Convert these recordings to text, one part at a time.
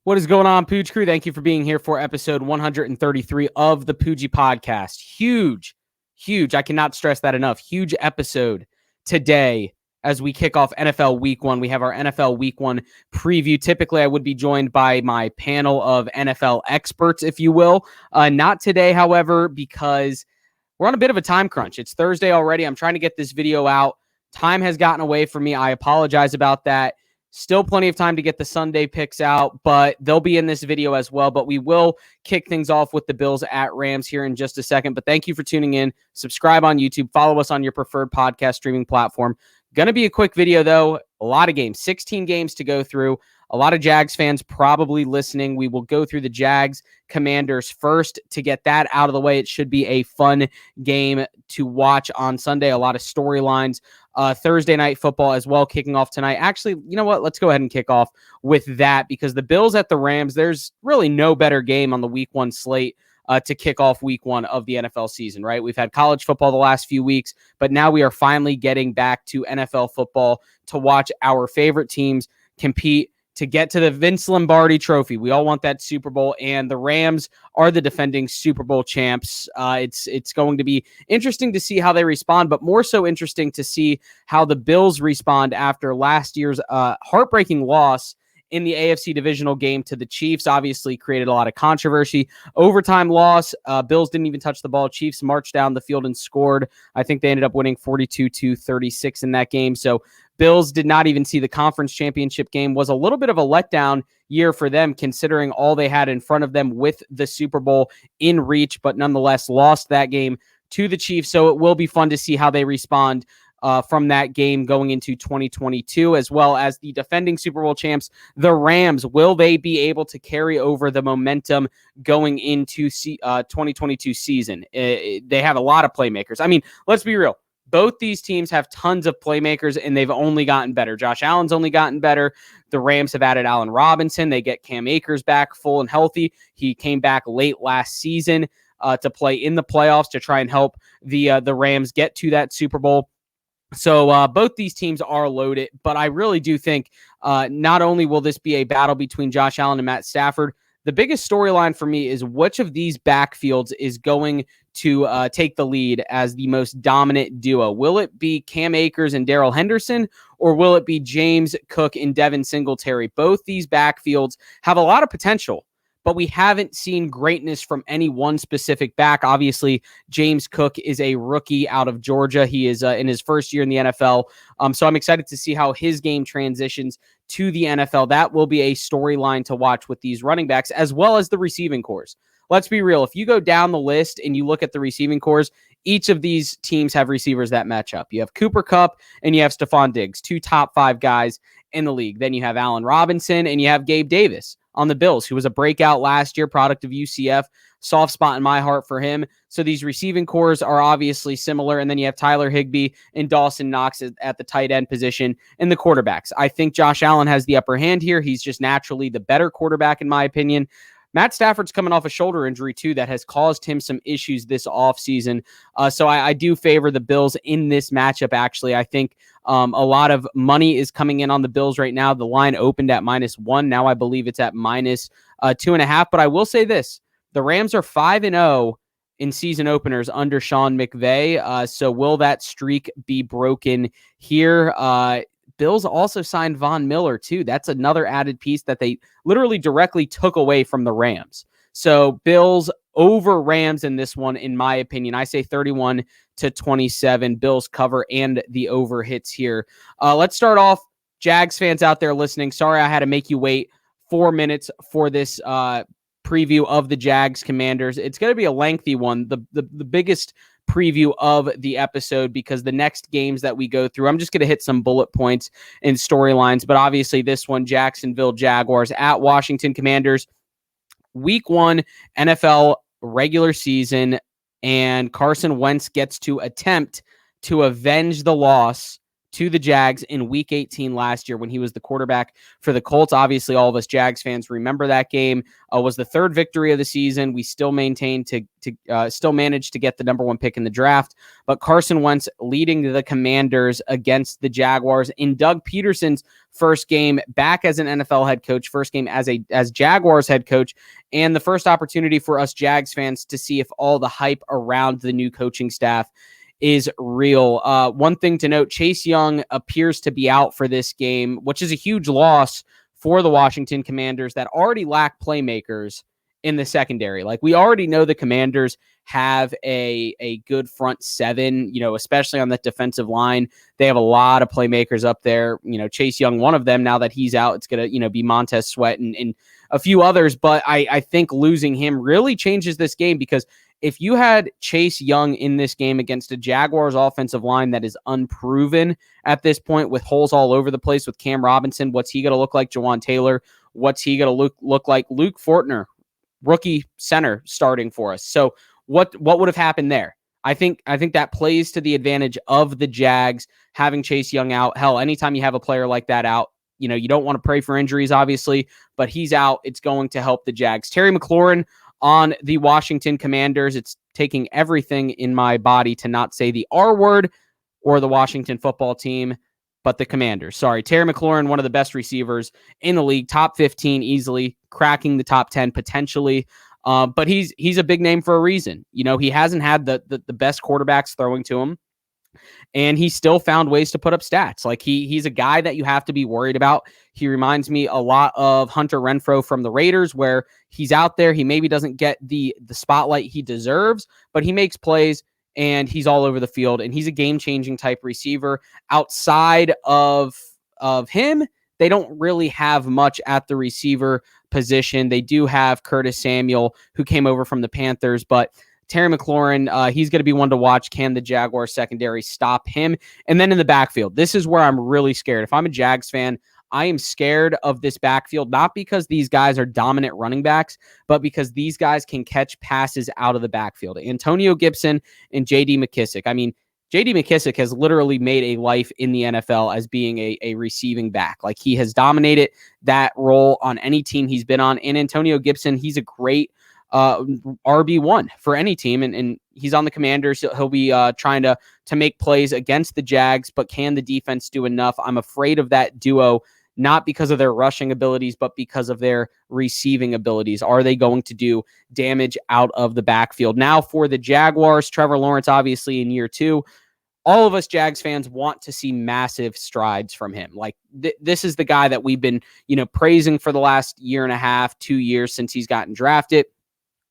What is going on, Pooj Crew? Thank you for being here for episode 133 of the Poojie Podcast. Huge. I cannot stress that enough. Huge episode today as we kick off NFL Week 1. We have our NFL Week 1 preview. Typically, I would be joined by my panel of NFL experts, if you will. Not today, however, because we're on a bit of a time crunch. It's Thursday already. I'm trying to get this video out. Time has gotten away from me. I apologize about that. Still plenty of time to get the Sunday picks out, but they'll be in this video as well. But we will kick things off with the Bills at Rams here in just a second. But thank you for tuning in. Subscribe on YouTube. Follow us on your preferred podcast streaming platform. Going to be a quick video, though. A lot of games, 16 games to go through. A lot of Jags fans probably listening. We will go through the Jags Commanders first to get that out of the way. It should be a fun game to watch on Sunday. A lot of storylines. Thursday night football as well kicking off tonight. Actually, you know what? Let's go ahead and kick off with that because the Bills at the Rams, there's really no better game on the Week 1 slate to kick off Week 1 of the NFL season, right? We've had college football the last few weeks, but now we are finally getting back to NFL football to watch our favorite teams compete to get to the Vince Lombardi trophy. We all want that Super Bowl, and the Rams are the defending Super Bowl champs. It's going to be interesting to see how they respond, but more so interesting to see how the Bills respond after last year's heartbreaking loss in the AFC divisional game to the Chiefs. Obviously created a lot of controversy. Overtime loss. Bills didn't even touch the ball. Chiefs marched down the field and scored. I think they ended up winning 42-36 in that game. So Bills did not even see the conference championship game. Was a little bit of a letdown year for them considering all they had in front of them with the Super Bowl in reach, but nonetheless lost that game to the Chiefs. So it will be fun to see how they respond from that game going into 2022, as well as the defending Super Bowl champs, the Rams. Will they be able to carry over the momentum going into 2022 season? They have a lot of playmakers. I mean, let's be real. Both these teams have tons of playmakers, and they've only gotten better. Josh Allen's only gotten better. The Rams have added Allen Robinson. They get Cam Akers back full and healthy. He came back late last season to play in the playoffs to try and help the Rams get to that Super Bowl. So both these teams are loaded, but I really do think not only will this be a battle between Josh Allen and Matt Stafford, the biggest storyline for me is which of these backfields is going to take the lead as the most dominant duo. Will it be Cam Akers and Darrell Henderson, or will it be James Cook and Devin Singletary? Both these backfields have a lot of potential, but we haven't seen greatness from any one specific back. Obviously, James Cook is a rookie out of Georgia. He is in his first year in the NFL. So I'm excited to see how his game transitions to the NFL. That will be a storyline to watch with these running backs, as well as the receiving cores. Let's be real. If you go down the list and you look at the receiving cores, each of these teams have receivers that match up. You have Cooper Kupp and you have Stephon Diggs, 2 top 5 guys in the league. Then you have Allen Robinson and you have Gabe Davis on the Bills, who was a breakout last year, product of UCF. Soft spot in my heart for him. So these receiving cores are obviously similar. And then you have Tyler Higbee and Dawson Knox at the tight end position and the quarterbacks. I think Josh Allen has the upper hand here. He's just naturally the better quarterback, in my opinion. Matt Stafford's coming off a shoulder injury, too, that has caused him some issues this offseason. So I do favor the Bills in this matchup, actually. I think a lot of money is coming in on the Bills right now. The line opened at -1. Now I believe it's at -2.5. But I will say this. The Rams are 5-0 in season openers under Sean McVay. So will that streak be broken here? Bills also signed Von Miller, too. That's another added piece that they literally directly took away from the Rams. So Bills over Rams in this one, in my opinion. I say 31-27. Bills cover and the over hits here. Let's start off. Jags fans out there listening, sorry I had to make you wait 4 minutes for this preview of the Jags Commanders. It's going to be a lengthy one. The biggest preview of the episode, because the next games that we go through, I'm just going to hit some bullet points and storylines. But obviously this one, Jacksonville Jaguars at Washington Commanders, Week 1 NFL regular season, and Carson Wentz gets to attempt to avenge the loss to the Jags in Week 18 last year when he was the quarterback for the Colts. Obviously, all of us Jags fans remember that game. Was the third victory of the season. We still managed to get the number one pick in the draft. But Carson Wentz leading the Commanders against the Jaguars in Doug Peterson's first game back as an NFL head coach, first game as Jaguars head coach, and the first opportunity for us Jags fans to see if all the hype around the new coaching staff is real. One thing to note, Chase Young appears to be out for this game, which is a huge loss for the Washington Commanders that already lack playmakers in the secondary. Like, we already know the Commanders have a good front seven, especially on that defensive line. They have a lot of playmakers up there. Chase Young, one of them, now that he's out, it's going to, be Montez Sweat and a few others. But I think losing him really changes this game, because if you had Chase Young in this game against a Jaguars offensive line that is unproven at this point, with holes all over the place, with Cam Robinson, what's he going to look like? Jawan Taylor, what's he going to look like? Luke Fortner, rookie center, starting for us. So what would have happened there? I think that plays to the advantage of the Jags having Chase Young out. Hell, anytime you have a player like that out, you don't want to pray for injuries, obviously, but he's out. It's going to help the Jags. Terry McLaurin on the Washington Commanders. It's taking everything in my body to not say the R word or the Washington football team, but the Commanders. Sorry, Terry McLaurin, one of the best receivers in the league, top 15 easily, cracking the top 10 potentially. But he's a big name for a reason. He hasn't had the best quarterbacks throwing to him, and he still found ways to put up stats. Like, he's a guy that you have to be worried about. He reminds me a lot of Hunter Renfrow from the Raiders, where he's out there. He maybe doesn't get the spotlight he deserves, but he makes plays and he's all over the field, and he's a game-changing type receiver. Outside of him, they don't really have much at the receiver position. They do have Curtis Samuel, who came over from the Panthers, but Terry McLaurin, he's going to be one to watch. Can the Jaguars secondary stop him? And then in the backfield, this is where I'm really scared. If I'm a Jags fan, I am scared of this backfield, not because these guys are dominant running backs, but because these guys can catch passes out of the backfield. Antonio Gibson and J.D. McKissic. I mean, J.D. McKissic has literally made a life in the NFL as being a receiving back. Like, he has dominated that role on any team he's been on. And Antonio Gibson, he's a great RB1 for any team, and he's on the Commanders. He'll be trying to make plays against the Jags, but can the defense do enough? I'm afraid of that duo, not because of their rushing abilities, but because of their receiving abilities. Are they going to do damage out of the backfield? Now for the Jaguars, Trevor Lawrence, obviously in year two, all of us Jags fans want to see massive strides from him. Like, this is the guy that we've been, praising for the last year and a half, 2 years since he's gotten drafted.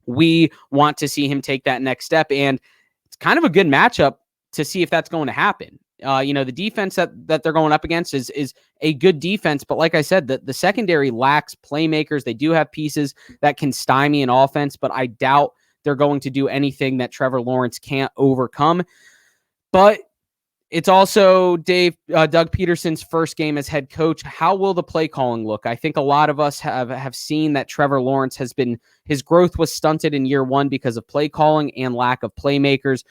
We want to see him take that next step, and it's kind of a good matchup to see if that's going to happen. The defense that they're going up against is a good defense, but like I said, the secondary lacks playmakers. They do have pieces that can stymie an offense, but I doubt they're going to do anything that Trevor Lawrence can't overcome. But it's also Doug Peterson's first game as head coach. How will the play calling look? I think a lot of us have seen that Trevor Lawrence his growth was stunted in year one because of play calling and lack of playmakers.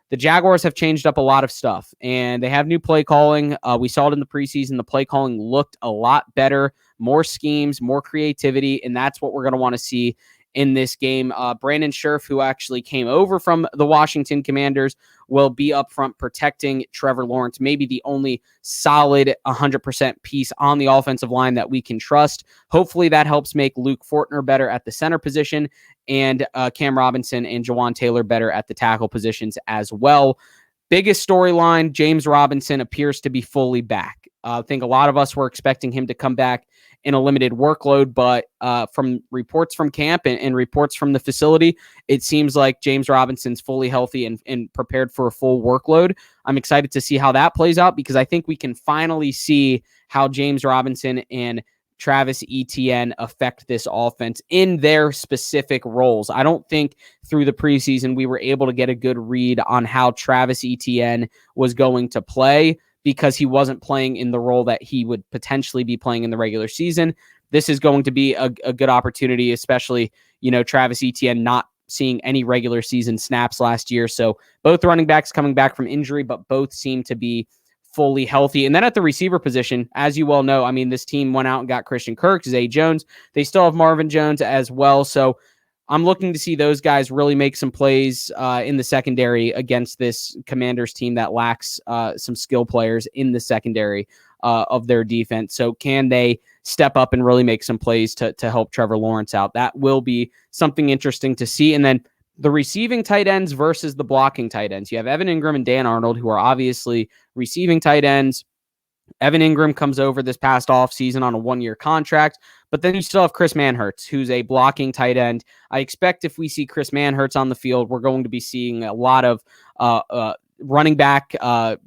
The Jaguars have changed up a lot of stuff, and they have new play calling. We saw it in the preseason. The play calling looked a lot better, more schemes, more creativity, and that's what we're going to want to see in this game. Brandon Scherf, who actually came over from the Washington Commanders, will be up front protecting Trevor Lawrence, maybe the only solid 100% piece on the offensive line that we can trust. Hopefully that helps make Luke Fortner better at the center position, and Cam Robinson and Jawan Taylor better at the tackle positions as well. Biggest storyline, James Robinson appears to be fully back. I think a lot of us were expecting him to come back in a limited workload, but from reports from camp and reports from the facility, it seems like James Robinson's fully healthy and prepared for a full workload. I'm excited to see how that plays out, because I think we can finally see how James Robinson and Travis Etienne affect this offense in their specific roles. I don't think through the preseason we were able to get a good read on how Travis Etienne was going to play, because he wasn't playing in the role that he would potentially be playing in the regular season. This is going to be a good opportunity, especially, Travis Etienne not seeing any regular season snaps last year. So both running backs coming back from injury, but both seem to be fully healthy. And then at the receiver position, as you well know, I mean, this team went out and got Christian Kirk, Zay Jones. They still have Marvin Jones as well. So I'm looking to see those guys really make some plays in the secondary against this Commanders team that lacks some skill players in the secondary of their defense. So can they step up and really make some plays to help Trevor Lawrence out? That will be something interesting to see. And then the receiving tight ends versus the blocking tight ends. You have Evan Ingram and Dan Arnold, who are obviously receiving tight ends. Evan Ingram comes over this past offseason on a 1-year contract, but then you still have Chris Manhertz, who's a blocking tight end. I expect if we see Chris Manhertz on the field, we're going to be seeing a lot of running back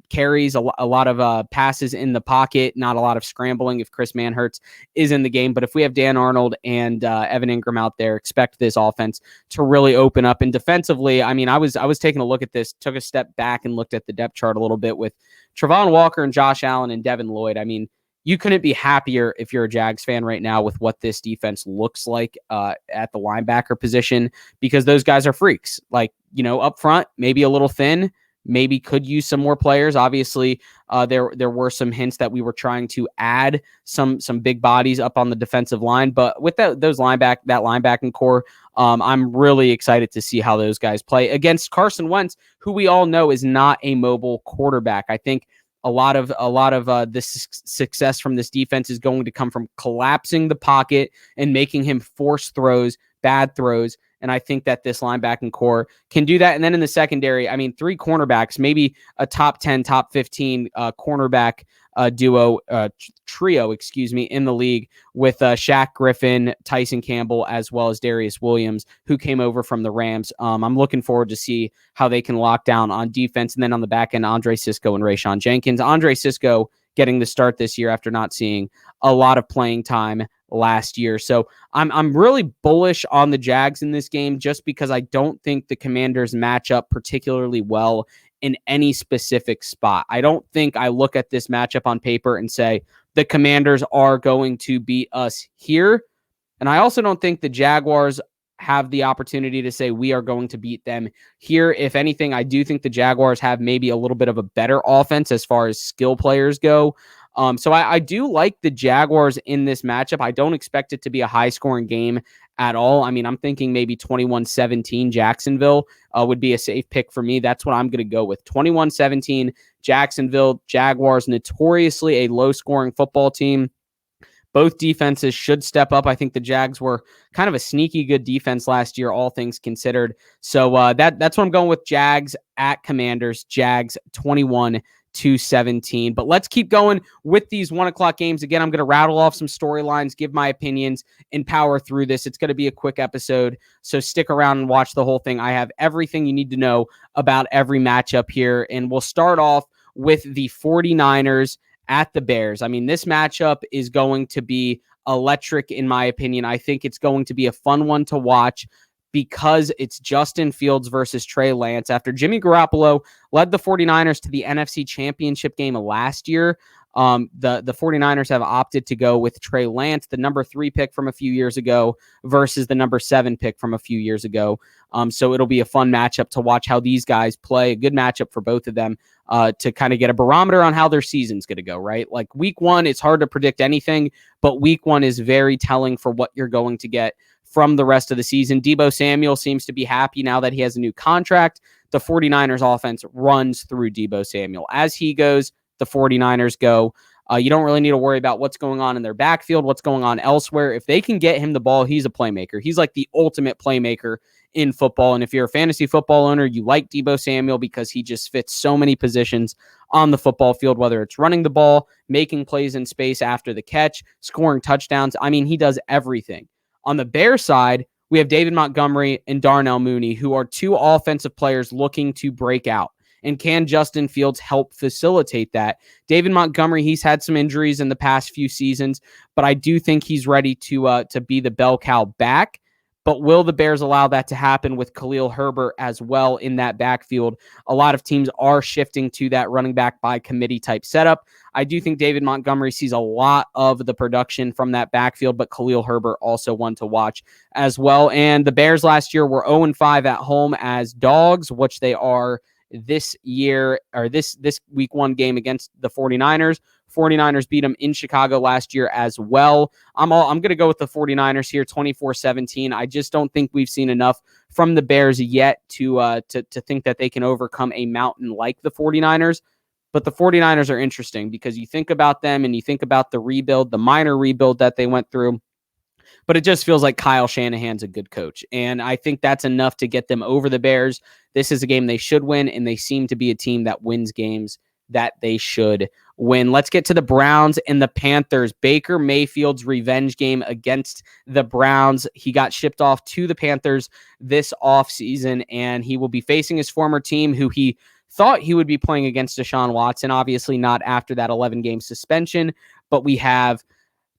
carries, a lot of passes in the pocket, not a lot of scrambling if Chris Manhertz is in the game. But if we have Dan Arnold and Evan Ingram out there, expect this offense to really open up. And defensively, I mean, I was taking a look at this, took a step back and looked at the depth chart a little bit with Travon Walker and Josh Allen and Devin Lloyd. I mean, you couldn't be happier if you're a Jags fan right now with what this defense looks like at the linebacker position, because those guys are freaks. Like, you know, up front, maybe a little thin, maybe could use some more players. Obviously, there were some hints that we were trying to add some big bodies up on the defensive line, but with that linebacking core, I'm really excited to see how those guys play against Carson Wentz, who we all know is not a mobile quarterback. I think a lot of this success from this defense is going to come from collapsing the pocket and making him force throws, bad throws. And I think that this linebacking core can do that. And then in the secondary, I mean, 3 cornerbacks, maybe a top 10, top 15 cornerback trio, in the league with Shaq Griffin, Tyson Campbell, as well as Darius Williams, who came over from the Rams. I'm looking forward to see how they can lock down on defense. And then on the back end, Andre Sisco and Rayshawn Jenkins. Andre Sisco getting the start this year after not seeing a lot of playing time last year. So I'm really bullish on the Jags in this game, just because I don't think the Commanders match up particularly well in any specific spot. I don't think I look at this matchup on paper and say the Commanders are going to beat us here. And I also don't think the Jaguars have the opportunity to say we are going to beat them here. If anything, I do think the Jaguars have maybe a little bit of a better offense as far as skill players go. So I do like the Jaguars in this matchup. I don't expect it to be a high-scoring game at all. I mean, I'm thinking maybe 21-17 Jacksonville would be a safe pick for me. That's what I'm going to go with. 21-17 Jacksonville. Jaguars, notoriously a low-scoring football team. Both defenses should step up. I think the Jags were kind of a sneaky good defense last year, all things considered. So that's what I'm going with. Jags at Commanders. Jags 21-17. But let's keep going with these 1:00 games. Again, I'm going to rattle off some storylines, give my opinions, and power through this. It's going to be a quick episode, so stick around and watch the whole thing. I have everything you need to know about every matchup here, and we'll start off with the 49ers at the Bears. I mean, this matchup is going to be electric, in my opinion. I think it's going to be a fun one to watch because it's Justin Fields versus Trey Lance. After Jimmy Garoppolo led the 49ers to the NFC Championship game last year, the 49ers have opted to go with Trey Lance, the number 3 pick from a few years ago, versus the number 7 pick from a few years ago. So it'll be a fun matchup to watch how these guys play, a good matchup for both of them to kind of get a barometer on how their season's going to go, right? Like week 1, it's hard to predict anything, but week 1 is very telling for what you're going to get from the rest of the season. Deebo Samuel seems to be happy now that he has a new contract. The 49ers offense runs through Deebo Samuel. As he goes, the 49ers go. You don't really need to worry about what's going on in their backfield, what's going on elsewhere. If they can get him the ball, he's a playmaker. He's like the ultimate playmaker in football. And if you're a fantasy football owner, you like Deebo Samuel because he just fits so many positions on the football field, whether it's running the ball, making plays in space after the catch, scoring touchdowns. I mean, he does everything. On the Bears side, we have David Montgomery and Darnell Mooney, who are 2 offensive players looking to break out. And can Justin Fields help facilitate that? David Montgomery, he's had some injuries in the past few seasons, but I do think he's ready to be the bell cow back. But will the Bears allow that to happen with Khalil Herbert as well in that backfield? A lot of teams are shifting to that running back by committee type setup. I do think David Montgomery sees a lot of the production from that backfield, but Khalil Herbert also one to watch as well. And the Bears last year were 0-5 at home as dogs, which they are this year, or this week 1 game against the 49ers. 49ers beat them in Chicago last year as well. I'm going to go with the 49ers here, 24-17. I just don't think we've seen enough from the Bears yet to think that they can overcome a mountain like the 49ers. But the 49ers are interesting because you think about them and you think about the rebuild, the minor rebuild that they went through. But it just feels like Kyle Shanahan's a good coach. And I think that's enough to get them over the Bears. This is a game they should win, and they seem to be a team that wins games that they should win. Let's get to the Browns and the Panthers. Baker Mayfield's revenge game against the Browns. He got shipped off to the Panthers this offseason, and he will be facing his former team, who he thought he would be playing against Deshaun Watson. Obviously not after that 11-game suspension, but we have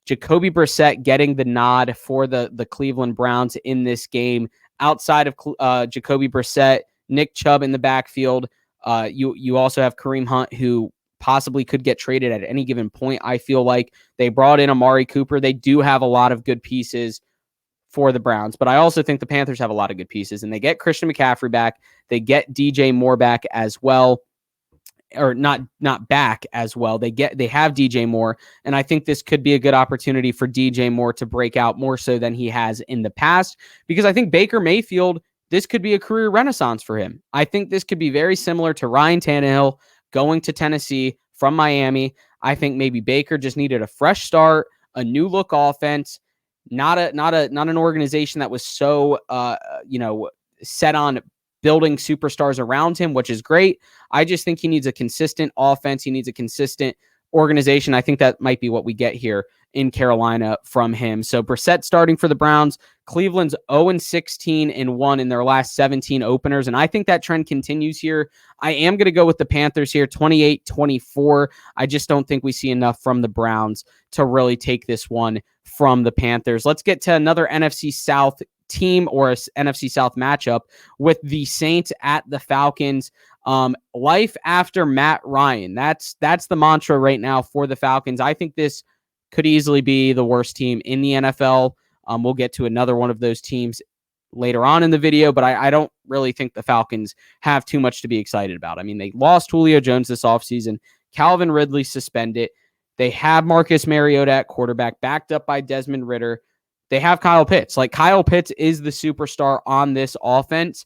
Jacoby Brissett getting the nod for the Cleveland Browns in this game. Outside of Jacoby Brissett, Nick Chubb in the backfield. You also have Kareem Hunt, who possibly could get traded at any given point. I feel like they brought in Amari Cooper. They do have a lot of good pieces for the Browns, but I also think the Panthers have a lot of good pieces, and they get Christian McCaffrey back. They get DJ Moore back as well, or not back as well. They have DJ Moore, and I think this could be a good opportunity for DJ Moore to break out more so than he has in the past, because I think Baker Mayfield, this could be a career renaissance for him. I think this could be very similar to Ryan Tannehill going to Tennessee from Miami. I think maybe Baker just needed a fresh start, a new look offense, not an organization that was so set on building superstars around him, which is great. I just think he needs a consistent offense. He needs a consistent organization. I think that might be what we get here in Carolina from him. So Brissett starting for the Browns. Cleveland's 0-16-1 in their last 17 openers, and I think that trend continues here. I am going to go with the Panthers here, 28-24. I just don't think we see enough from the Browns to really take this one from the Panthers. Let's get to another NFC South team, or a NFC South matchup, with the Saints at the Falcons. Life after Matt Ryan. That's the mantra right now for the Falcons. I think this could easily be the worst team in the NFL. We'll get to another one of those teams later on in the video, but I don't really think the Falcons have too much to be excited about. I mean, they lost Julio Jones this offseason. Calvin Ridley suspended. They have Marcus Mariota at quarterback, backed up by Desmond Ridder. They have Kyle Pitts. Like, Kyle Pitts is the superstar on this offense.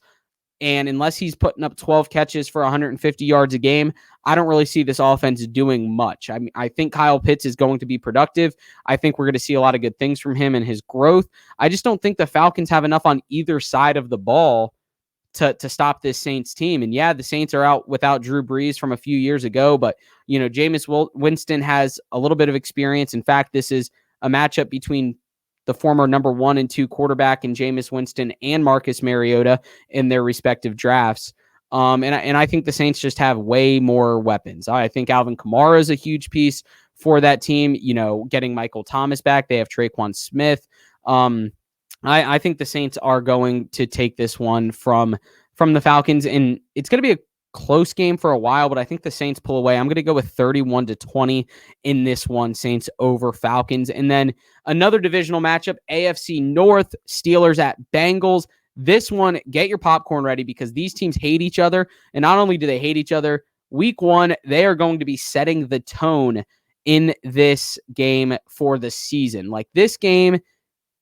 And unless he's putting up 12 catches for 150 yards a game, I don't really see this offense doing much. I mean, I think Kyle Pitts is going to be productive. I think we're going to see a lot of good things from him and his growth. I just don't think the Falcons have enough on either side of the ball to stop this Saints team. And yeah, the Saints are out without Drew Brees from a few years ago, but Jameis Winston has a little bit of experience. In fact, this is a matchup between the former number 1 and 2 quarterback in Jameis Winston and Marcus Mariota in their respective drafts. And I think the Saints just have way more weapons. I think Alvin Kamara is a huge piece for that team. Getting Michael Thomas back. They have Traquan Smith. I think the Saints are going to take this one from the Falcons, and it's going to be a close game for a while, but I think the Saints pull away. I'm going to go with 31-20 in this one, Saints over Falcons. And then another divisional matchup, AFC North, Steelers at Bengals. This one, get your popcorn ready, because these teams hate each other. And not only do they hate each other, week 1, they are going to be setting the tone in this game for the season. Like, this game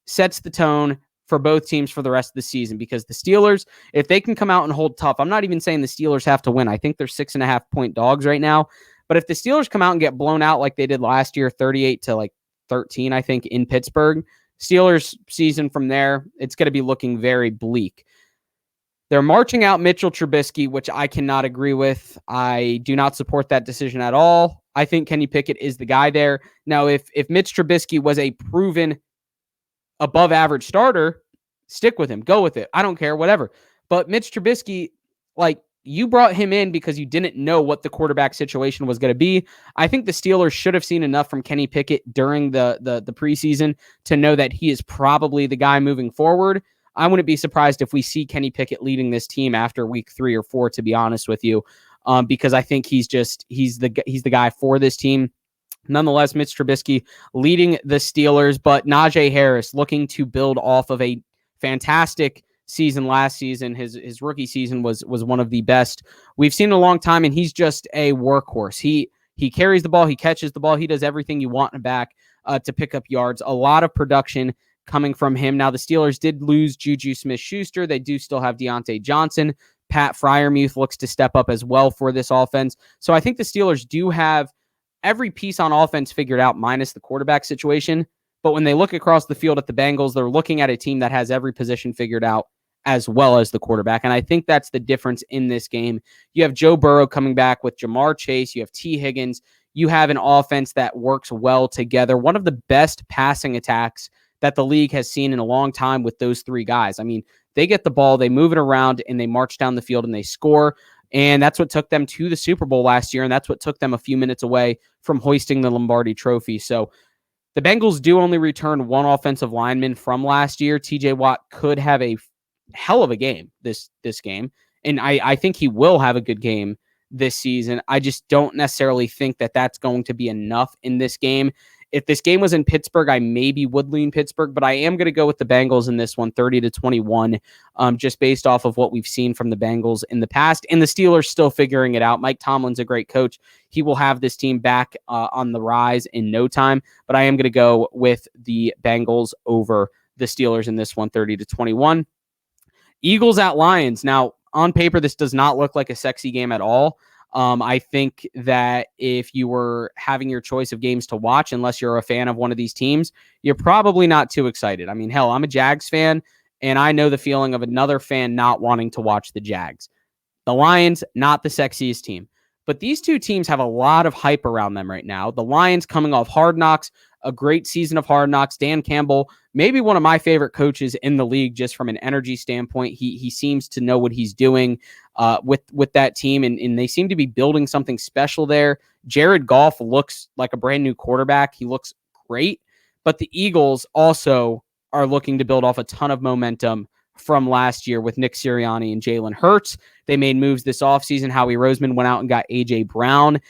sets the tone for both teams for the rest of the season, because the Steelers, if they can come out and hold tough, I'm not even saying the Steelers have to win. I think they're 6.5-point dogs right now. But if the Steelers come out and get blown out like they did last year, 38-13, I think, in Pittsburgh, Steelers season from there, it's going to be looking very bleak. They're marching out Mitchell Trubisky, which I cannot agree with. I do not support that decision at all. I think Kenny Pickett is the guy there. Now, if Mitch Trubisky was a proven above average starter, stick with him, go with it. I don't care, whatever. But Mitch Trubisky, you brought him in because you didn't know what the quarterback situation was going to be. I think the Steelers should have seen enough from Kenny Pickett during the preseason to know that he is probably the guy moving forward. I wouldn't be surprised if we see Kenny Pickett leading this team after week 3 or 4, to be honest with you, because I think he's the guy for this team. Nonetheless, Mitch Trubisky leading the Steelers, but Najee Harris looking to build off of a fantastic season last season. His rookie season was one of the best we've seen in a long time, and he's just a workhorse. He carries the ball, he catches the ball, he does everything you want in the back to pick up yards. A lot of production coming from him. Now, the Steelers did lose Juju Smith-Schuster. They do still have Deontay Johnson. Pat Freiermuth looks to step up as well for this offense. So I think the Steelers do have every piece on offense figured out minus the quarterback situation. But when they look across the field at the Bengals, they're looking at a team that has every position figured out as well as the quarterback. And I think that's the difference in this game. You have Joe Burrow coming back with Jamar Chase. You have T. Higgins. You have an offense that works well together. One of the best passing attacks that the league has seen in a long time with those three guys. I mean, they get the ball, they move it around, and they march down the field and they score. And that's what took them to the Super Bowl last year. And that's what took them a few minutes away from hoisting the Lombardi Trophy. So the Bengals do only return one offensive lineman from last year. TJ Watt could have a hell of a game this game. And I think he will have a good game this season. I just don't necessarily think that that's going to be enough in this game. If this game was in Pittsburgh, I maybe would lean Pittsburgh, but I am going to go with the Bengals in this one, 30-21, just based off of what we've seen from the Bengals in the past. And the Steelers still figuring it out. Mike Tomlin's a great coach. He will have this team back on the rise in no time, but I am going to go with the Bengals over the Steelers in this one, 30-21. Eagles at Lions. Now, on paper, this does not look like a sexy game at all. I think that if you were having your choice of games to watch, unless you're a fan of one of these teams, you're probably not too excited. I mean, hell, I'm a Jags fan, and I know the feeling of another fan not wanting to watch the Jags. The Lions, not the sexiest team. But these two teams have a lot of hype around them right now. The Lions coming off Hard Knocks, a great season of Hard Knocks. Dan Campbell, maybe one of my favorite coaches in the league, just from an energy standpoint. He seems to know what he's doing with that team, and they seem to be building something special there. Jared Goff looks like a brand new quarterback. He looks great, but the Eagles also are looking to build off a ton of momentum from last year with Nick Sirianni and Jalen Hurts. They made moves this offseason. Howie Roseman went out and got A.J. Brown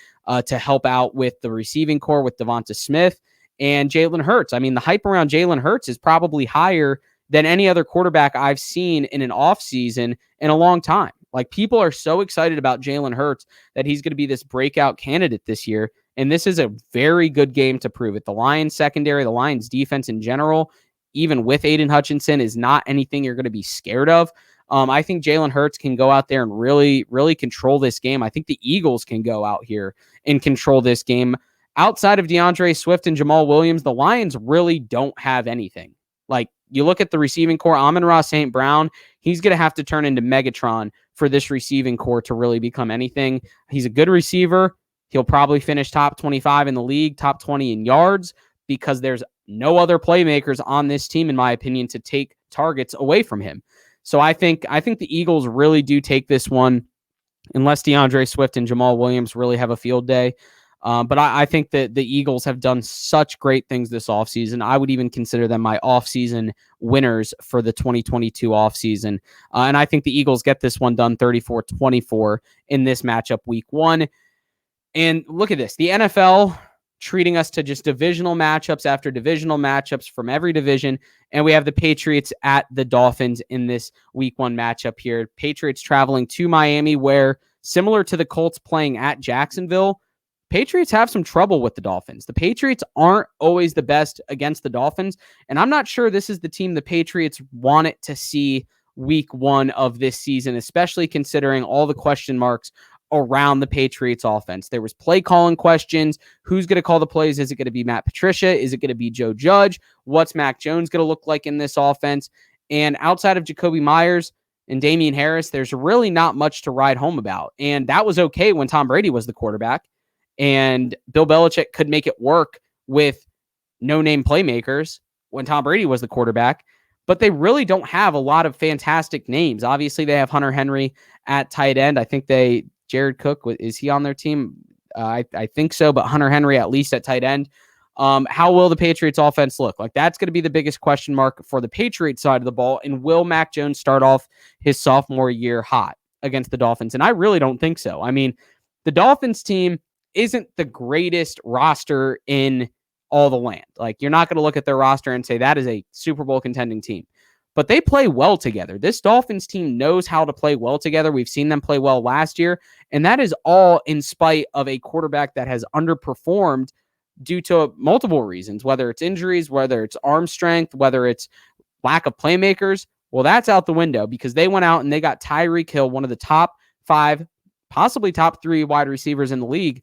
to help out with the receiving core with Devonta Smith and Jalen Hurts. I mean, the hype around Jalen Hurts is probably higher than any other quarterback I've seen in an offseason in a long time. Like, people are so excited about Jalen Hurts that he's going to be this breakout candidate this year. And this is a very good game to prove it. The Lions secondary, the Lions defense in general, even with Aiden Hutchinson, is not anything you're going to be scared of. I think Jalen Hurts can go out there and really, really control this game. I think the Eagles can go out here and control this game. Outside of DeAndre Swift and Jamal Williams, the Lions really don't have anything. Like, you look at the receiving core, Amon-Ra St. Brown, he's going to have to turn into Megatron for this receiving core to really become anything. He's a good receiver. He'll probably finish top 25 in the league, top 20 in yards, because there's no other playmakers on this team, in my opinion, to take targets away from him. So I think the Eagles really do take this one, unless DeAndre Swift and Jamal Williams really have a field day. But I think that the Eagles have done such great things this offseason. I would even consider them my offseason winners for the 2022 offseason. And I think the Eagles get this one done 34-24 in this matchup week 1. And look at this. The NFL treating us to just divisional matchups after divisional matchups from every division. And we have the Patriots at the Dolphins in this week 1 matchup here. Patriots traveling to Miami, where, similar to the Colts playing at Jacksonville, Patriots have some trouble with the Dolphins. The Patriots aren't always the best against the Dolphins, and I'm not sure this is the team the Patriots wanted to see week 1 of this season, especially considering all the question marks around the Patriots offense. There was play calling questions. Who's going to call the plays? Is it going to be Matt Patricia? Is it going to be Joe Judge? What's Mac Jones going to look like in this offense? And outside of Jacoby Myers and Damian Harris, there's really not much to ride home about. And that was okay when Tom Brady was the quarterback. And Bill Belichick could make it work with no-name playmakers when Tom Brady was the quarterback, but they really don't have a lot of fantastic names. Obviously, they have Hunter Henry at tight end. I think Jared Cook, is he on their team? I think so, but Hunter Henry at least at tight end. How will the Patriots offense look? Like, that's going to be the biggest question mark for the Patriots side of the ball. And will Mac Jones start off his sophomore year hot against the Dolphins? And I really don't think so. I mean, the Dolphins team isn't the greatest roster in all the land. Like, you're not going to look at their roster and say that is a Super Bowl contending team. but they play well together. This Dolphins team knows how to play well together. We've seen them play well last year, and that is all in spite of a quarterback that has underperformed due to multiple reasons, whether it's injuries, whether it's arm strength, whether it's lack of playmakers. Well, that's out the window because they went out and they got Tyreek Hill, one of the top 5, possibly top 3 wide receivers in the league,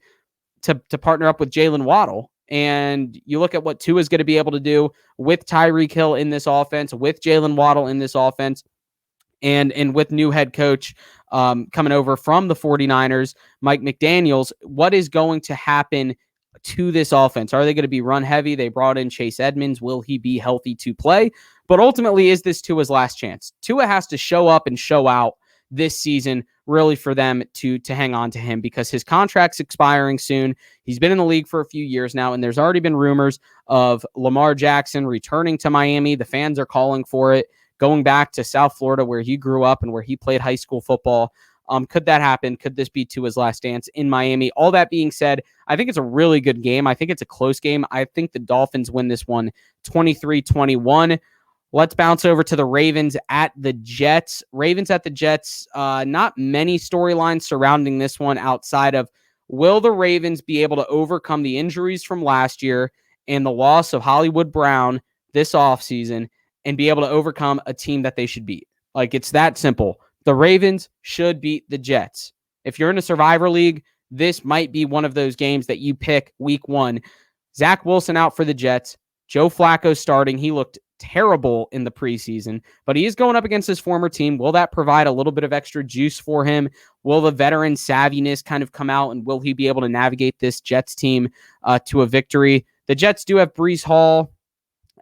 to partner up with Jalen Waddle. And you look at what Tua is going to be able to do with Tyreek Hill in this offense, with Jalen Waddle in this offense, and with new head coach coming over from the 49ers, Mike McDaniels. What is going to happen to this offense? Are they going to be run heavy? They brought in Chase Edmonds. Will he be healthy to play? But ultimately, is this Tua's last chance? Tua has to show up and show out this season, really, for them to hang on to him, because his contract's expiring soon. He's been in the league for a few years now, and there's already been rumors of Lamar Jackson returning to Miami. The fans are calling for it, going back to South Florida where he grew up and where he played high school football. Could that happen? Could this be Tua's last dance in Miami? All that being said, I think it's a really good game. I think it's a close game. I think the Dolphins win this one 23-21. Let's bounce over to the Ravens at the Jets. Ravens at the Jets, not many storylines surrounding this one outside of, will the Ravens be able to overcome the injuries from last year and the loss of Hollywood Brown this offseason and be able to overcome a team that they should beat? Like, it's that simple. The Ravens should beat the Jets. If you're in a Survivor League, this might be one of those games that you pick week 1. Zach Wilson out for the Jets. Joe Flacco starting. He looked terrible in the preseason, but he is going up against his former team. Will that provide a little bit of extra juice for him? Will the veteran savviness kind of come out, and will he be able to navigate this Jets team to a victory? The Jets do have Breece Hall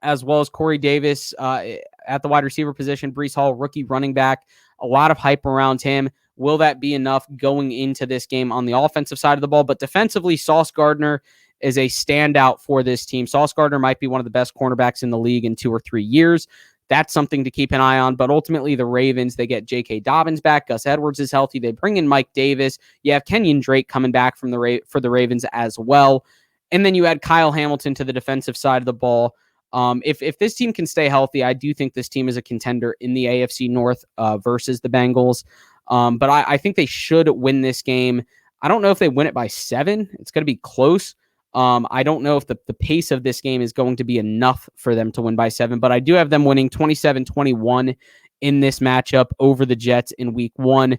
as well as Corey Davis at the wide receiver position. Breece Hall, rookie running back, a lot of hype around him. Will that be enough going into this game on the offensive side of the ball? But defensively, Sauce Gardner is a standout for this team. Sauce Gardner might be one of the best cornerbacks in the league in 2 or 3 years. That's something to keep an eye on. But ultimately, the Ravens, they get J.K. Dobbins back. Gus Edwards is healthy. They bring in Mike Davis. You have Kenyon Drake coming back from for the Ravens as well. And then you add Kyle Hamilton to the defensive side of the ball. If this team can stay healthy, I do think this team is a contender in the AFC North versus the Bengals. But I think they should win this game. I don't know if they win it by 7. It's going to be close. I don't know if the pace of this game is going to be enough for them to win by 7, but I do have them winning 27-21 in this matchup over the Jets in week 1.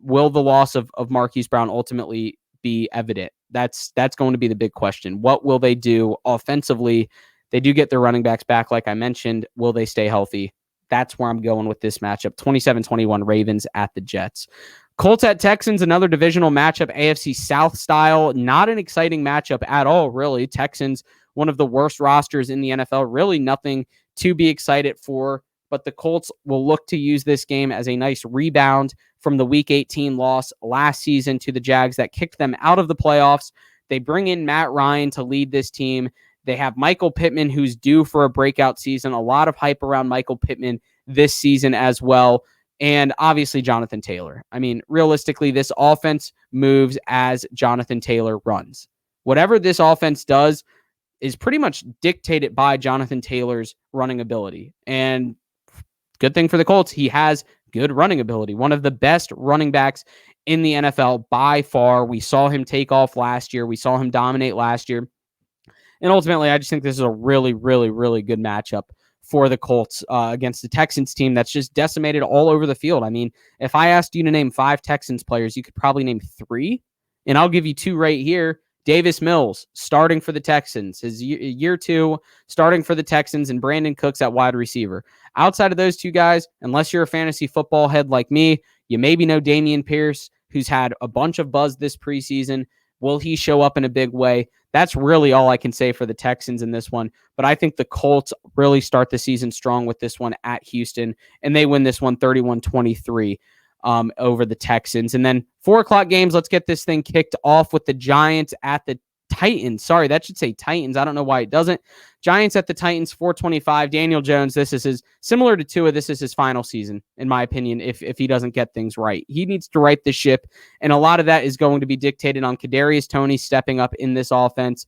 Will the loss of Marquise Brown ultimately be evident? That's going to be the big question. What will they do offensively? They do get their running backs back, like I mentioned. Will they stay healthy? That's where I'm going with this matchup. 27-21 Ravens at the Jets. Colts at Texans, another divisional matchup, AFC South style. Not an exciting matchup at all, really. Texans, one of the worst rosters in the NFL. Really nothing to be excited for. But the Colts will look to use this game as a nice rebound from the Week 18 loss last season to the Jags that kicked them out of the playoffs. They bring in Matt Ryan to lead this team. They have Michael Pittman, who's due for a breakout season. A lot of hype around Michael Pittman this season as well. And obviously Jonathan Taylor. I mean, realistically, this offense moves as Jonathan Taylor runs. Whatever this offense does is pretty much dictated by Jonathan Taylor's running ability. And good thing for the Colts, he has good running ability. One of the best running backs in the NFL by far. We saw him take off last year. We saw him dominate last year. And ultimately, I just think this is a really, really, really good matchup for the Colts against the Texans team that's just decimated all over the field. I mean, if I asked you to name 5 Texans players, you could probably name 3, and I'll give you 2 right here. Davis Mills starting for the Texans, his year 2 starting for the Texans, and Brandon Cooks at wide receiver. Outside of those 2 guys, unless you're a fantasy football head like me, you maybe know Dameon Pierce, who's had a bunch of buzz this preseason. Will he show up in a big way? That's really all I can say for the Texans in this one. But I think the Colts really start the season strong with this one at Houston, and they win this one 31-23 over the Texans. And then 4 o'clock games, let's get this thing kicked off with the Giants at the Titans. Sorry, that should say Titans. I don't know why it doesn't. Giants at the Titans, 4:25. Daniel Jones, this is his, similar to Tua, this is his final season, in my opinion, if he doesn't get things right. He needs to right the ship, and a lot of that is going to be dictated on Kadarius Toney stepping up in this offense.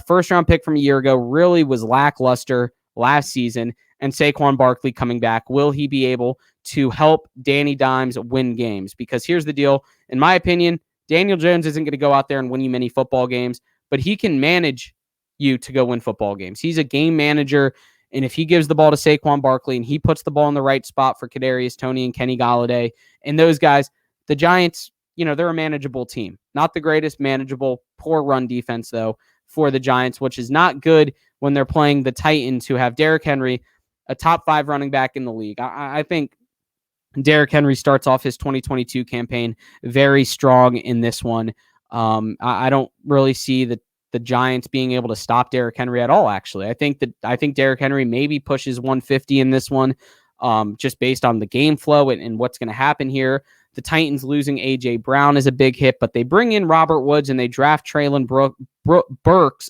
First-round pick from a year ago really was lackluster last season, and Saquon Barkley coming back. Will he be able to help Danny Dimes win games? Because here's the deal. In my opinion, Daniel Jones isn't going to go out there and win you many football games, but he can manage you to go win football games. He's a game manager, and if he gives the ball to Saquon Barkley and he puts the ball in the right spot for Kadarius Toney and Kenny Golladay and those guys, the Giants, they're a manageable team. Not the greatest, manageable, poor run defense, though, for the Giants, which is not good when they're playing the Titans, who have Derrick Henry, a top 5 running back in the league. I think Derrick Henry starts off his 2022 campaign very strong in this one. I don't really see the Giants being able to stop Derrick Henry at all, actually. I think Derrick Henry maybe pushes 150 in this one, just based on the game flow and what's going to happen here. The Titans losing A.J. Brown is a big hit, but they bring in Robert Woods and they draft Treylon Burks,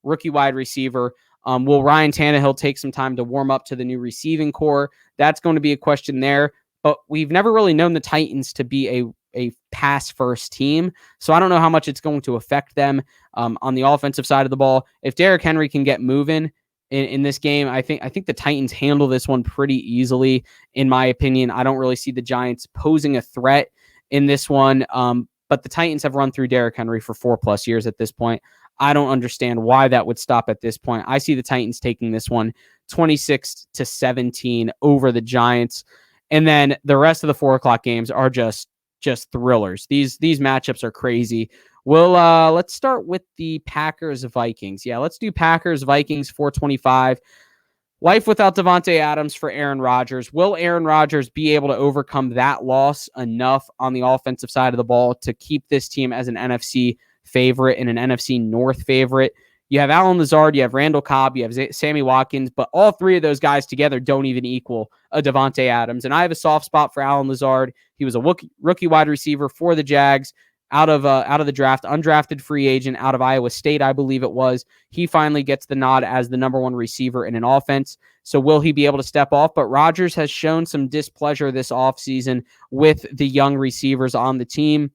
rookie wide receiver. Will Ryan Tannehill take some time to warm up to the new receiving core? That's going to be a question there, but we've never really known the Titans to be a pass-first team, so I don't know how much it's going to affect them on the offensive side of the ball. If Derrick Henry can get moving in this game, I think the Titans handle this one pretty easily, in my opinion. I don't really see the Giants posing a threat in this one, but the Titans have run through Derrick Henry for 4+ years at this point. I don't understand why that would stop at this point. I see the Titans taking this one 26-17 over the Giants. And then the rest of the 4:00 games are just thrillers. These matchups are crazy. Let's start with the Packers-Vikings. Yeah, let's do Packers-Vikings 4:25. Life without Davante Adams for Aaron Rodgers. Will Aaron Rodgers be able to overcome that loss enough on the offensive side of the ball to keep this team as an NFC favorite and an NFC North favorite? You have Allen Lazard, you have Randall Cobb, you have Sammy Watkins, but all three of those guys together don't even equal a Davante Adams. And I have a soft spot for Allen Lazard. He was a rookie wide receiver for the Jags out of the draft, undrafted free agent out of Iowa State, I believe it was. He finally gets the nod as the number 1 receiver in an offense. So will he be able to step off? But Rodgers has shown some displeasure this offseason with the young receivers on the team.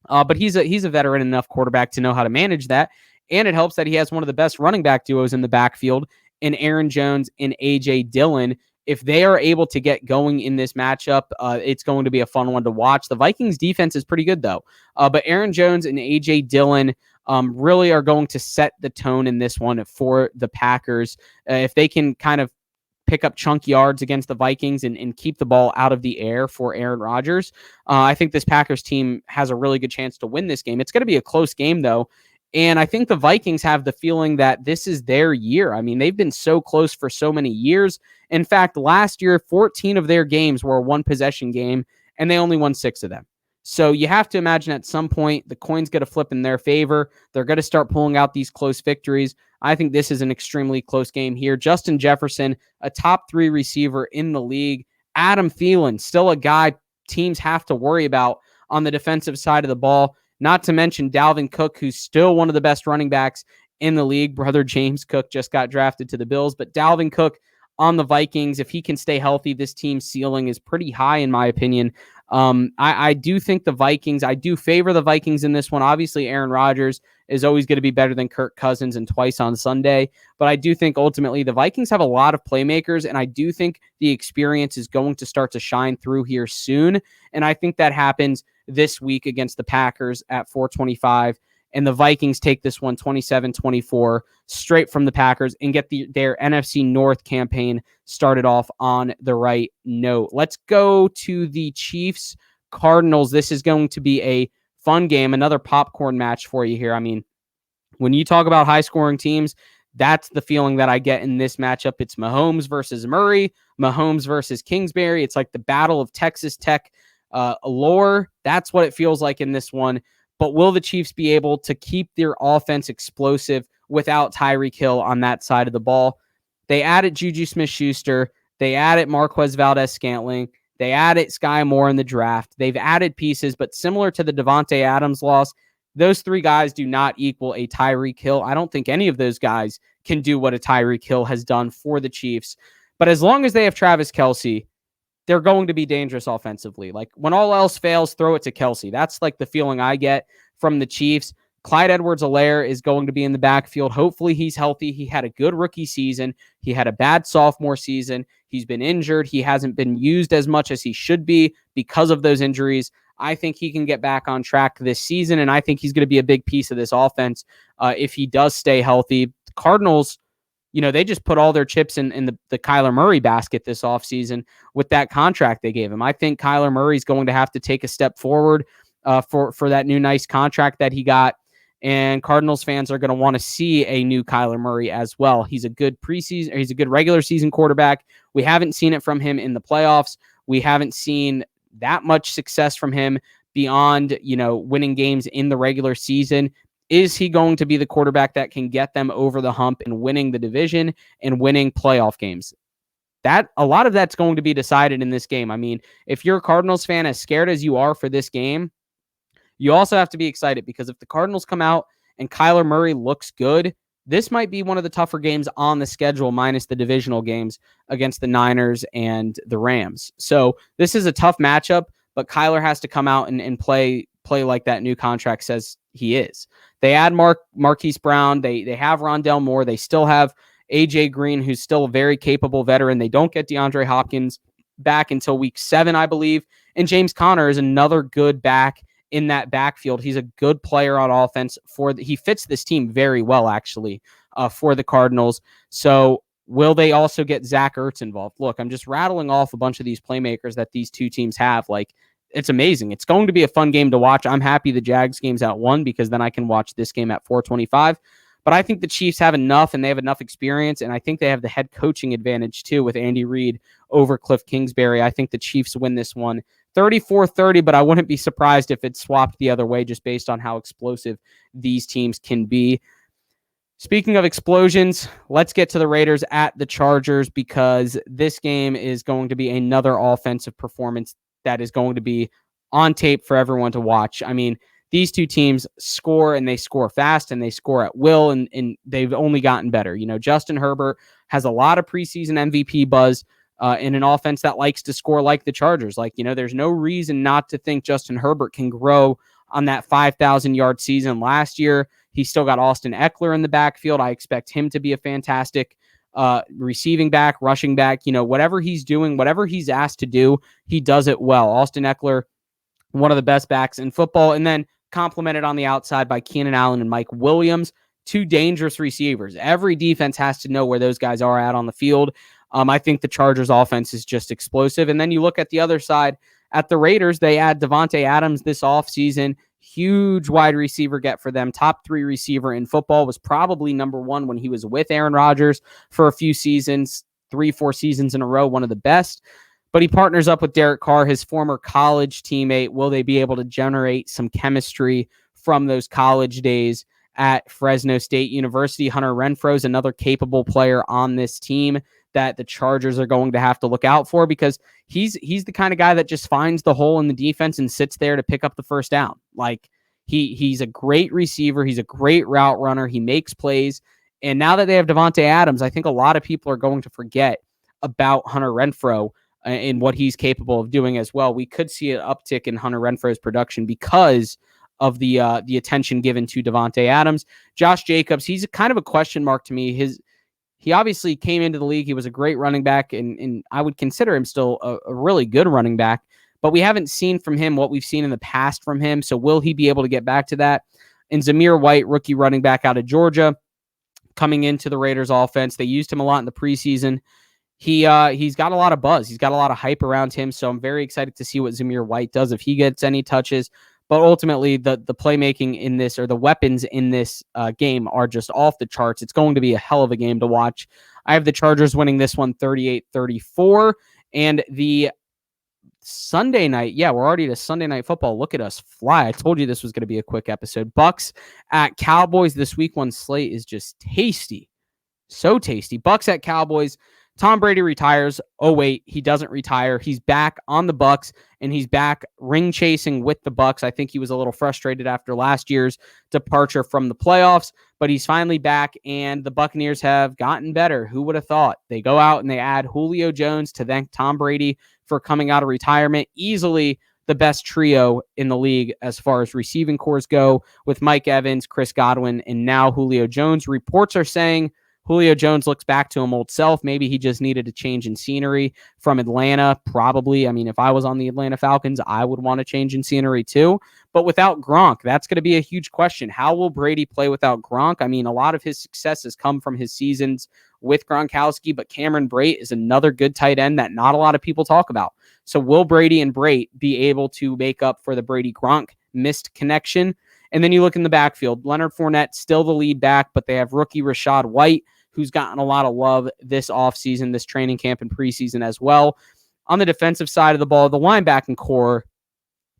But he's a veteran enough quarterback to know how to manage that. And it helps that he has one of the best running back duos in the backfield in Aaron Jones and A.J. Dillon. If they are able to get going in this matchup, it's going to be a fun one to watch. The Vikings defense is pretty good, though. But Aaron Jones and A.J. Dillon really are going to set the tone in this one for the Packers. If they can kind of pick up chunk yards against the Vikings and keep the ball out of the air for Aaron Rodgers, I think this Packers team has a really good chance to win this game. It's going to be a close game, though. And I think the Vikings have the feeling that this is their year. I mean, they've been so close for so many years. In fact, last year, 14 of their games were a 1-possession game, and they only won 6 of them. So you have to imagine at some point the coin's going to flip in their favor. They're going to start pulling out these close victories. I think this is an extremely close game here. Justin Jefferson, a top 3 receiver in the league. Adam Thielen, still a guy teams have to worry about on the defensive side of the ball. Not to mention Dalvin Cook, who's still one of the best running backs in the league. Brother James Cook just got drafted to the Bills. But Dalvin Cook on the Vikings, if he can stay healthy, this team's ceiling is pretty high, in my opinion. I do think the Vikings, I do favor the Vikings in this one. Obviously, Aaron Rodgers is always going to be better than Kirk Cousins and twice on Sunday. But I do think ultimately the Vikings have a lot of playmakers, and I do think the experience is going to start to shine through here soon. And I think that happens this week against the Packers at 4:25. And the Vikings take this one 27-24 straight from the Packers and get their NFC North campaign started off on the right note. Let's go to the Chiefs Cardinals. This is going to be a fun game, another popcorn match for you here. I mean, when you talk about high-scoring teams, that's the feeling that I get in this matchup. It's Mahomes versus Murray, Mahomes versus Kingsbury. It's like the battle of Texas Tech lore. That's what it feels like in this one. But will the Chiefs be able to keep their offense explosive without Tyreek Hill on that side of the ball? They added Juju Smith-Schuster. They added Marquez Valdes-Scantling. They added Sky Moore in the draft. They've added pieces, but similar to the Davante Adams loss, those 3 guys do not equal a Tyreek Hill. I don't think any of those guys can do what a Tyreek Hill has done for the Chiefs. But as long as they have Travis Kelce, they're going to be dangerous offensively. Like when all else fails, throw it to Kelce. That's like the feeling I get from the Chiefs. Clyde Edwards-Helaire is going to be in the backfield. Hopefully he's healthy. He had a good rookie season. He had a bad sophomore season. He's been injured. He hasn't been used as much as he should be because of those injuries. I think he can get back on track this season, and I think he's going to be a big piece of this offense if he does stay healthy. The Cardinals, they just put all their chips in the Kyler Murray basket this offseason with that contract they gave him. I think Kyler Murray's going to have to take a step forward for that new nice contract that he got. And Cardinals fans are going to want to see a new Kyler Murray as well. He's a good preseason, or he's a good regular season quarterback. We haven't seen it from him in the playoffs. We haven't seen that much success from him beyond, winning games in the regular season. Is he going to be the quarterback that can get them over the hump and winning the division and winning playoff games? A lot of that's going to be decided in this game. I mean, if you're a Cardinals fan, as scared as you are for this game, you also have to be excited, because if the Cardinals come out and Kyler Murray looks good, this might be one of the tougher games on the schedule, minus the divisional games against the Niners and the Rams. So this is a tough matchup, but Kyler has to come out and play like that new contract says he is. They add Marquise Brown. They have Rondell Moore. They still have A.J. Green, who's still a very capable veteran. They don't get DeAndre Hopkins back until week 7, I believe. And James Conner is another good back in that backfield. He's a good player on offense. He fits this team very well, actually, for the Cardinals. So will they also get Zach Ertz involved? Look, I'm just rattling off a bunch of these playmakers that these two teams have. It's amazing. It's going to be a fun game to watch. I'm happy the Jags game's at 1, because then I can watch this game at 4:25. But I think the Chiefs have enough, and they have enough experience, and I think they have the head coaching advantage too with Andy Reid over Cliff Kingsbury. I think the Chiefs win this one 34-30, but I wouldn't be surprised if it's swapped the other way, just based on how explosive these teams can be. Speaking of explosions, let's get to the Raiders at the Chargers, because this game is going to be another offensive performance that is going to be on tape for everyone to watch. I mean, these two teams score, and they score fast, and they score at will, and they've only gotten better. Justin Herbert has a lot of preseason MVP buzz in an offense that likes to score like the Chargers. There's no reason not to think Justin Herbert can grow on that 5,000-yard season last year. He's still got Austin Eckler in the backfield. I expect him to be a fantastic receiving back, rushing back. Whatever he's doing, whatever he's asked to do, he does it well. Austin Eckler, one of the best backs in football, and then complemented on the outside by Keenan Allen and Mike Williams, two dangerous receivers. Every defense has to know where those guys are at on the field. I think the Chargers offense is just explosive. And then you look at the other side, at the Raiders, they add Davante Adams this offseason. Huge wide receiver get for them. Top 3 receiver in football, was probably number 1 when he was with Aaron Rodgers for a few seasons, 3-4 seasons in a row, one of the best. But he partners up with Derek Carr, his former college teammate. Will they be able to generate some chemistry from those college days at Fresno State University? Hunter Renfrow is another capable player on this team that the Chargers are going to have to look out for, because he's the kind of guy that just finds the hole in the defense and sits there to pick up the first down. He's a great receiver. He's a great route runner. He makes plays. And now that they have Davante Adams, I think a lot of people are going to forget about Hunter Renfrow and what he's capable of doing as well. We could see an uptick in Hunter Renfrow's production because of the attention given to Davante Adams. Josh Jacobs, he's kind of a question mark to me. He obviously came into the league. He was a great running back, and I would consider him still a really good running back, but we haven't seen from him what we've seen in the past from him. So will he be able to get back to that? And Zamir White, rookie running back out of Georgia, coming into the Raiders offense. They used him a lot in the preseason. He's got a lot of buzz. He's got a lot of hype around him. So I'm very excited to see what Zamir White does if he gets any touches. But ultimately, the playmaking in this, or the weapons in this game, are just off the charts. It's going to be a hell of a game to watch. I have the Chargers winning this one 38-34. And the Sunday night, we're already to Sunday Night Football. Look at us fly. I told you this was going to be a quick episode. Bucks at Cowboys. This week 1 slate is just tasty. So tasty. Bucks at Cowboys. Tom Brady retires. Oh, wait, he doesn't retire. He's back on the Bucks, and he's back ring chasing with the Bucks. I think he was a little frustrated after last year's departure from the playoffs, but he's finally back, and the Buccaneers have gotten better. Who would have thought? They go out and they add Julio Jones to thank Tom Brady for coming out of retirement. Easily the best trio in the league as far as receiving cores go, with Mike Evans, Chris Godwin, and now Julio Jones. Reports are saying Julio Jones looks back to him old self. Maybe he just needed a change in scenery from Atlanta. Probably. I mean, if I was on the Atlanta Falcons, I would want to change in scenery too. But without Gronk, that's going to be a huge question. How will Brady play without Gronk? I mean, a lot of his success has come from his seasons with Gronkowski, but Cameron Brate is another good tight end that not a lot of people talk about. So will Brady and Brate be able to make up for the Brady-Gronk missed connection? And then you look in the backfield. Leonard Fournette, still the lead back, but they have rookie Rachaad White, who's gotten a lot of love this offseason, this training camp and preseason as well. On the defensive side of the ball, the linebacking core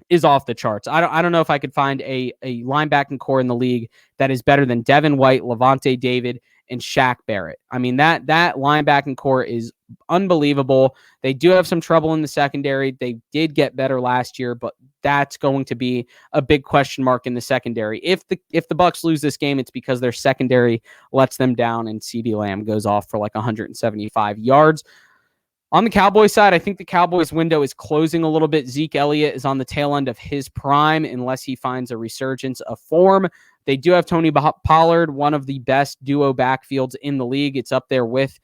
is off the charts. I don't know if I could find a linebacking core in the league that is better than Devin White, Levante David, and Shaq Barrett. I mean, that linebacking core is unbelievable. They do have some trouble in the secondary. They did get better last year, but that's going to be a big question mark in the secondary. If the Bucs lose this game, it's because their secondary lets them down and CeeDee Lamb goes off for like 175 yards. On the Cowboys side, I think the Cowboys window is closing a little bit. Zeke Elliott is on the tail end of his prime unless he finds a resurgence of form. They do have Tony Pollard, one of the best duo backfields in the league. It's up there with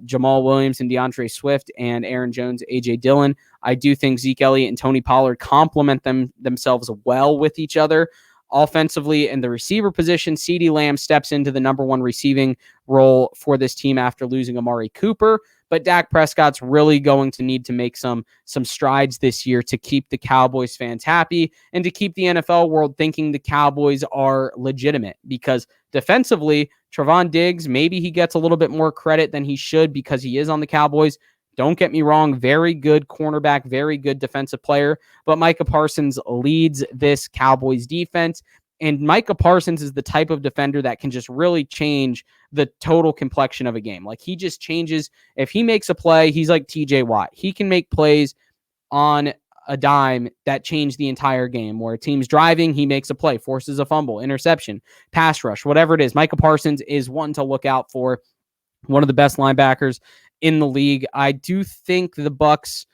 Jamal Williams and DeAndre Swift and Aaron Jones, A.J. Dillon. I do think Zeke Elliott and Tony Pollard complement themselves well with each other. Offensively, in the receiver position, CeeDee Lamb steps into the number one receiving role for this team after losing Amari Cooper. But Dak Prescott's really going to need to make some strides this year to keep the Cowboys fans happy and to keep the NFL world thinking the Cowboys are legitimate. Because defensively, Trevon Diggs, maybe he gets a little bit more credit than he should because he is on the Cowboys. Don't get me wrong, very good cornerback, very good defensive player. But Micah Parsons leads this Cowboys defense. And Micah Parsons is the type of defender that can just really change the total complexion of a game. Like, he just changes. If he makes a play, he's like TJ Watt. He can make plays on a dime that change the entire game. Where a team's driving, he makes a play, forces a fumble, interception, pass rush, whatever it is. Micah Parsons is one to look out for. One of the best linebackers in the league. I do think the Bucs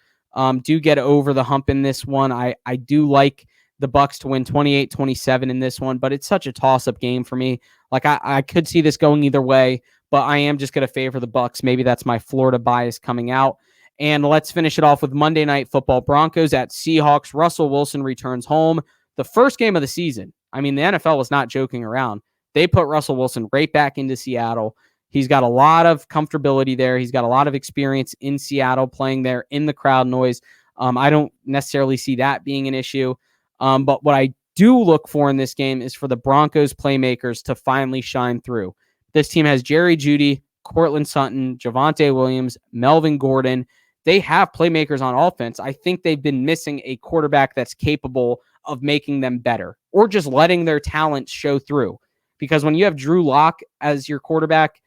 do get over the hump in this one. I do like the Bucs to win 28-27 in this one, but it's such a toss-up game for me. Like, I could see this going either way, but I am just going to favor the Bucs. Maybe that's my Florida bias coming out. And let's finish it off with Monday Night Football. Broncos at Seahawks. Russell Wilson returns home. The first game of the season. I mean, the NFL was not joking around. They put Russell Wilson right back into Seattle. He's got a lot of comfortability there. He's got a lot of experience in Seattle, playing there in the crowd noise. I don't necessarily see that being an issue. But what I do look for in this game is for the Broncos playmakers to finally shine through. This team has Jerry Jeudy, Cortland Sutton, Javonte Williams, Melvin Gordon. They have playmakers on offense. I think they've been missing a quarterback that's capable of making them better or just letting their talent show through. Because when you have Drew Lock as your quarterback,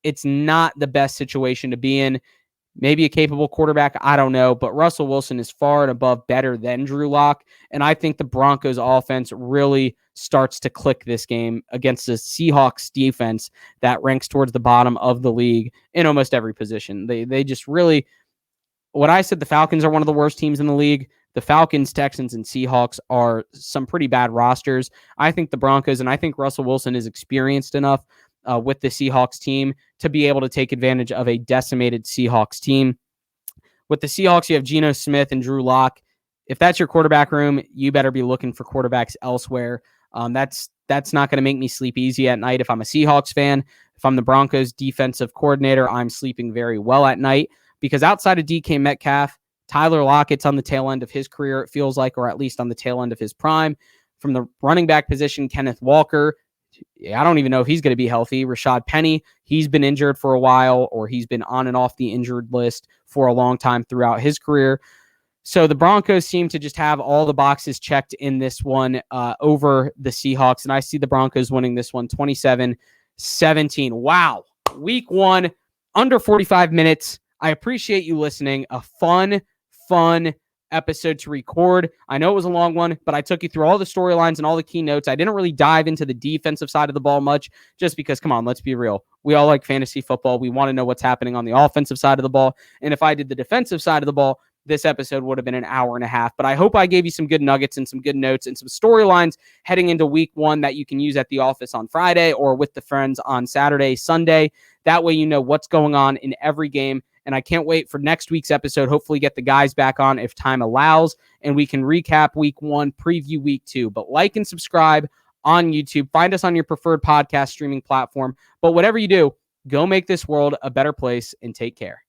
it's not the best situation to be in. Maybe a capable quarterback, I don't know, but Russell Wilson is far and above better than Drew Lock, and I think the Broncos offense really starts to click this game against the Seahawks defense that ranks towards the bottom of the league in almost every position. They just really, what I said, the Falcons are one of the worst teams in the league. The Falcons, Texans, and Seahawks are some pretty bad rosters. I think the Broncos, and I think Russell Wilson is experienced enough with the Seahawks team to be able to take advantage of a decimated Seahawks team. With the Seahawks, you have Geno Smith and Drew Lock. If that's your quarterback room, you better be looking for quarterbacks elsewhere. That's not going to make me sleep easy at night if I'm a Seahawks fan. If I'm the Broncos defensive coordinator, I'm sleeping very well at night because outside of DK Metcalf, Tyler Lockett's on the tail end of his career, it feels like, or at least on the tail end of his prime. From the running back position, Kenneth Walker, I don't even know if he's going to be healthy. Rashad Penny, he's been injured for a while, or he's been on and off the injured list for a long time throughout his career. So the Broncos seem to just have all the boxes checked in this one over the Seahawks, and I see the Broncos winning this one 27-17. Wow. Week 1, under 45 minutes. I appreciate you listening. A fun episode to record. I know it was a long one, but I took you through all the storylines and all the key notes. I didn't really dive into the defensive side of the ball much, just because, come on, let's be real. We all like fantasy football. We want to know what's happening on the offensive side of the ball. And if I did the defensive side of the ball, this episode would have been an hour and a half. But I hope I gave you some good nuggets and some good notes and some storylines heading into week one that you can use at the office on Friday or with the friends on Saturday, Sunday. That way you know what's going on in every game. And I can't wait for next week's episode. Hopefully get the guys back on if time allows, and we can recap week one, preview week two. But like and subscribe on YouTube. Find us on your preferred podcast streaming platform. But whatever you do, go make this world a better place and take care.